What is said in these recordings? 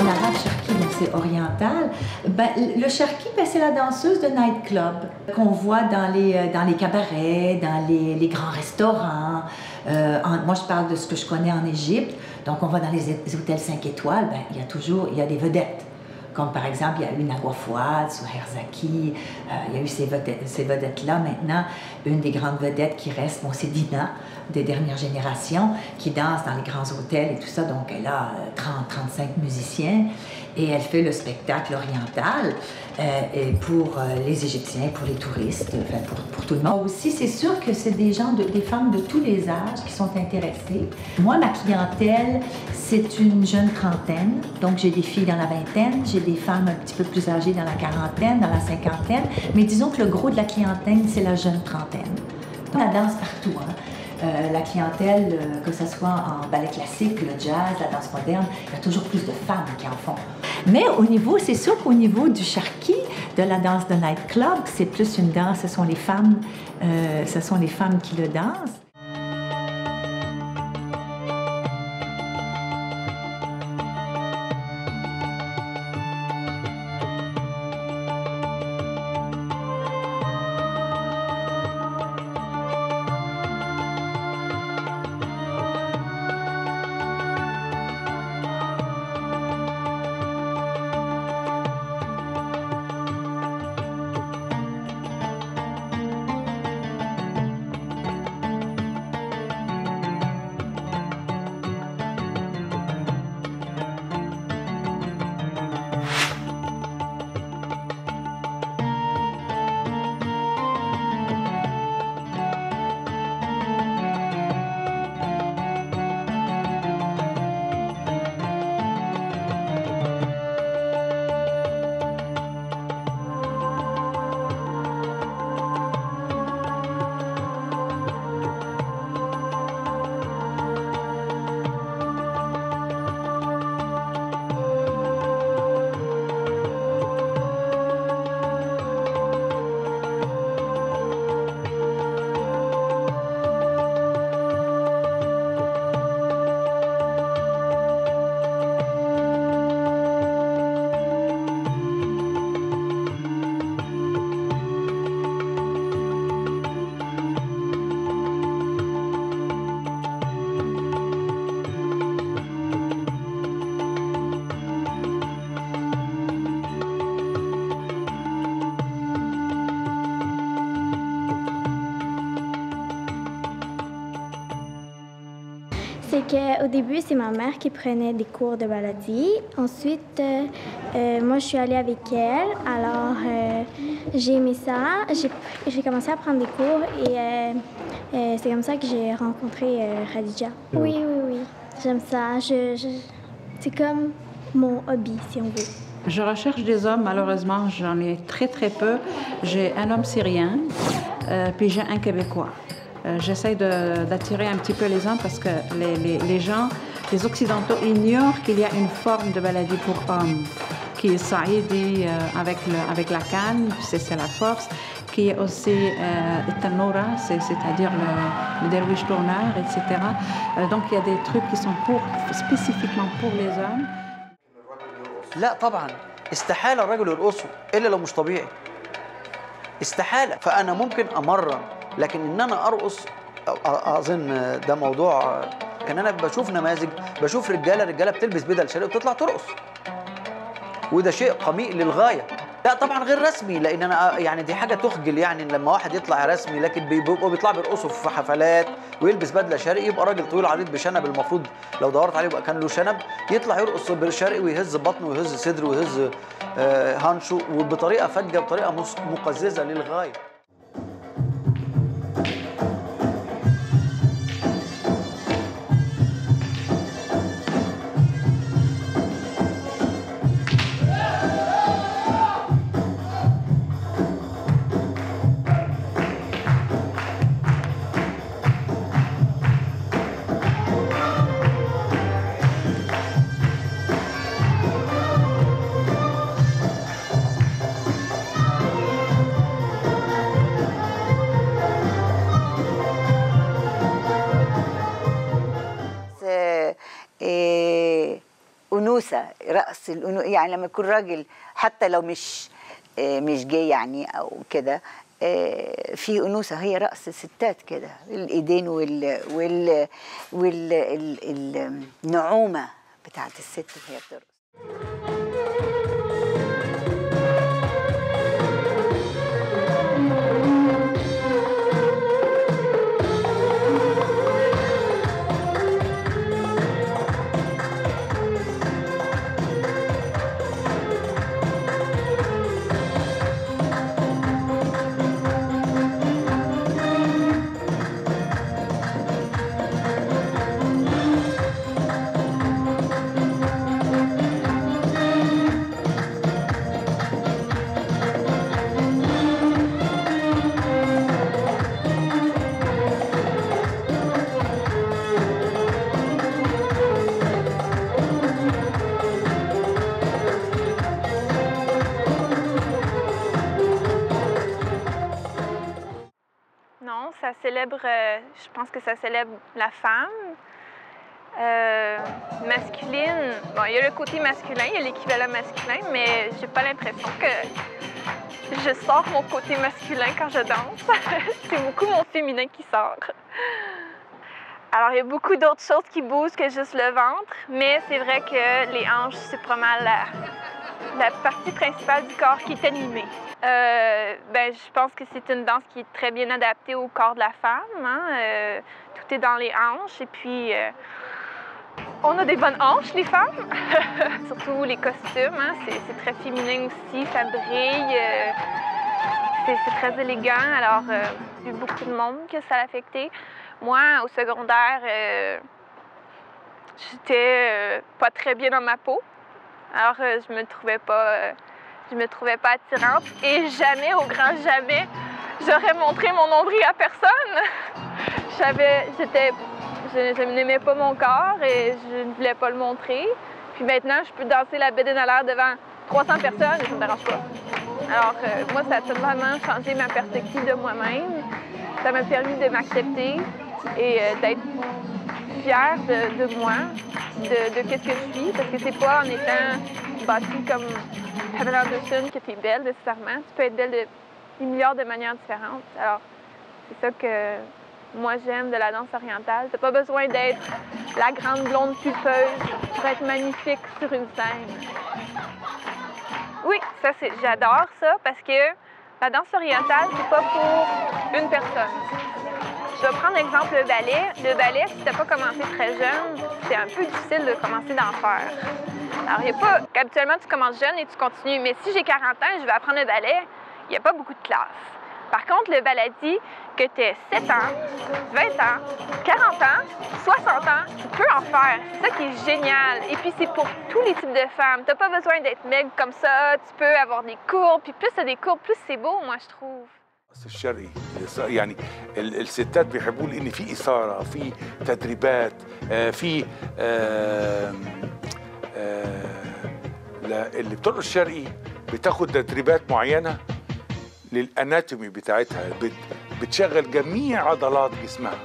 En arabe, charqi, donc c'est oriental. Ben, le charqi, ben, c'est la danseuse de nightclub qu'on voit dans les cabarets, dans les grands restaurants. Moi, je parle de ce que je connais en Égypte. Donc, on va dans les hôtels 5 étoiles, ben, il y a des vedettes. Comme par exemple, il y a eu Nagua Fouad, Souhair Zaki, il y a eu ces vedettes-là. Maintenant, une des grandes vedettes qui reste, bon, c'est Dina, des dernières générations, qui danse dans les grands hôtels et tout ça. Donc, elle a 30-35 musiciens et elle fait le spectacle oriental et pour les Égyptiens, pour les touristes, enfin, pour tout le monde. Aussi, c'est sûr que c'est des femmes de tous les âges qui sont intéressées. Moi, ma clientèle, c'est une jeune trentaine. Donc, j'ai des filles dans la vingtaine, j'ai des femmes un petit peu plus âgées dans la quarantaine, dans la cinquantaine. Mais disons que le gros de la clientèle, c'est la jeune trentaine. Donc, la danse partout, hein. La clientèle, que ce soit en ballet classique, le jazz, la danse moderne, il y a toujours plus de femmes qui en font. Mais c'est sûr qu'au niveau du charqi, de la danse de nightclub, c'est plus une danse, ce sont les femmes qui le dansent. C'est qu'au début, c'est ma mère qui prenait des cours de baladie. Ensuite, moi, je suis allée avec elle. Alors, j'ai aimé ça. J'ai commencé à prendre des cours et c'est comme ça que j'ai rencontré Khadija. Oui. J'aime ça. C'est comme mon hobby, si on veut. Je recherche des hommes, malheureusement, j'en ai très peu. J'ai un homme syrien, puis j'ai un Québécois. J'essaie d'attirer un petit peu les hommes parce que les gens, les Occidentaux ignorent qu'il y a une forme de baladie pour hommes, qui est saïdi avec la canne, c'est la force, qui est aussi Tannoura, c'est-à-dire le derviche tourneur, etc. Donc il y a des trucs qui sont spécifiquement pour les hommes. لا طبعا استحالة الرجل يرقصه إلا لو مش طبيعي. استحالة. فأنا ممكن أمرن لكن إن أنا أرقص أظن ده موضوع. كان أنا بشوف نماذج، بشوف رجالة بتلبس بدل شرقي وبتطلع ترقص. وده شيء قميء للغاية. لا طبعا غير رسمي لأن أنا يعني دي حاجة تخجل يعني لما واحد يطلع رسمي لكن بيطلع بيرقصوا في حفلات ويلبس بدلة شرقي يبقى راجل طويل عريض بشنب المفروض لو دورت عليه يبقى كان له شنب يطلع يرقص بالشرقي ويهز بطنه ويهز صدره ويهز هانشو وبطريقة فجة بطريقة مقززة للغاية. الأنوثة، رقص الأنوثة. يعني لما يكون راجل حتى لو مش جاي يعني أو كده، في أنوثة، هي رقص ستات كده، الإيدين والنعومة بتاعت الست وهي بترقص. Ça célèbre, je pense que ça célèbre la femme masculine. Bon, il y a le côté masculin, il y a l'équivalent masculin, mais j'ai pas l'impression que je sors mon côté masculin quand je danse. C'est beaucoup mon féminin qui sort. Alors, il y a beaucoup d'autres choses qui bougent que juste le ventre, mais c'est vrai que les hanches, c'est probablement la partie principale du corps qui est animée. Je pense que c'est une danse qui est très bien adaptée au corps de la femme. Hein? Tout est dans les hanches et puis on a des bonnes hanches, les femmes. Surtout les costumes, hein? C'est très féminin aussi, ça brille. C'est très élégant. Alors, il y a eu beaucoup de monde que ça l'a affecté. Moi, au secondaire, j'étais pas très bien dans ma peau. Alors, je me trouvais pas attirante et jamais, au grand jamais, j'aurais montré mon nombril à personne. Je n'aimais pas mon corps et je ne voulais pas le montrer. Puis maintenant, je peux danser la bédaine à l'air devant 300 personnes et ça ne me dérange pas. Alors, moi, ça a vraiment changé ma perspective de moi-même. Ça m'a permis de m'accepter et d'être fière de moi, de qu'est-ce que je suis, parce que c'est pas en étant bâtie comme Pamela Anderson que tu es belle nécessairement. Tu peux être belle de milliards de manières différentes. Alors, c'est ça que moi j'aime de la danse orientale. T'as pas besoin d'être la grande blonde pulpeuse pour être magnifique sur une scène. Oui, j'adore ça parce que la danse orientale, c'est pas pour une personne. Je vais prendre l'exemple le ballet. Le ballet, si tu n'as pas commencé très jeune, c'est un peu difficile de commencer d'en faire. Alors, il n'y a pas... Habituellement, tu commences jeune et tu continues. Mais si j'ai 40 ans et je vais apprendre le ballet, il n'y a pas beaucoup de classes. Par contre, le ballet dit que tu as 7 ans, 20 ans, 40 ans, 60 ans, tu peux en faire. C'est ça qui est génial. Et puis, c'est pour tous les types de femmes. Tu n'as pas besoin d'être maigre comme ça. Tu peux avoir des courbes. Puis plus tu as des courbes, plus c'est beau, moi, je trouve. الشرقي يعني الستات بيحبوا لان في اثاره، في تدريبات، في اللي بترقص شرقي بتاخد تدريبات معينه للاناتومي بتاعتها، بتشغل جميع عضلات جسمها.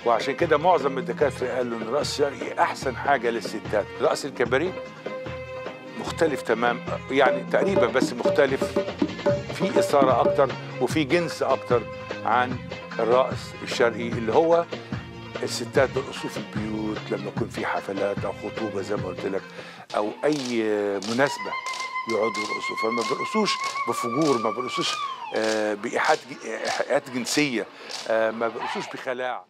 وعشان كده معظم الدكاتره قالوا ان الرقص الشرقي احسن حاجه للستات. رقص الكباريه مختلف تمام، يعني تقريبا بس مختلف، في إثارة أكتر وفي جنس أكتر عن الرقص الشرقي اللي هو الستات بيرقصوا في البيوت لما يكون في حفلات أو خطوبة زي ما قلت لك أو أي مناسبة يقعدوا يرقصوا، فما بيرقصوش بفجور، ما بيرقصوش بإيحاءات جنسية، ما بيرقصوش بخلاع.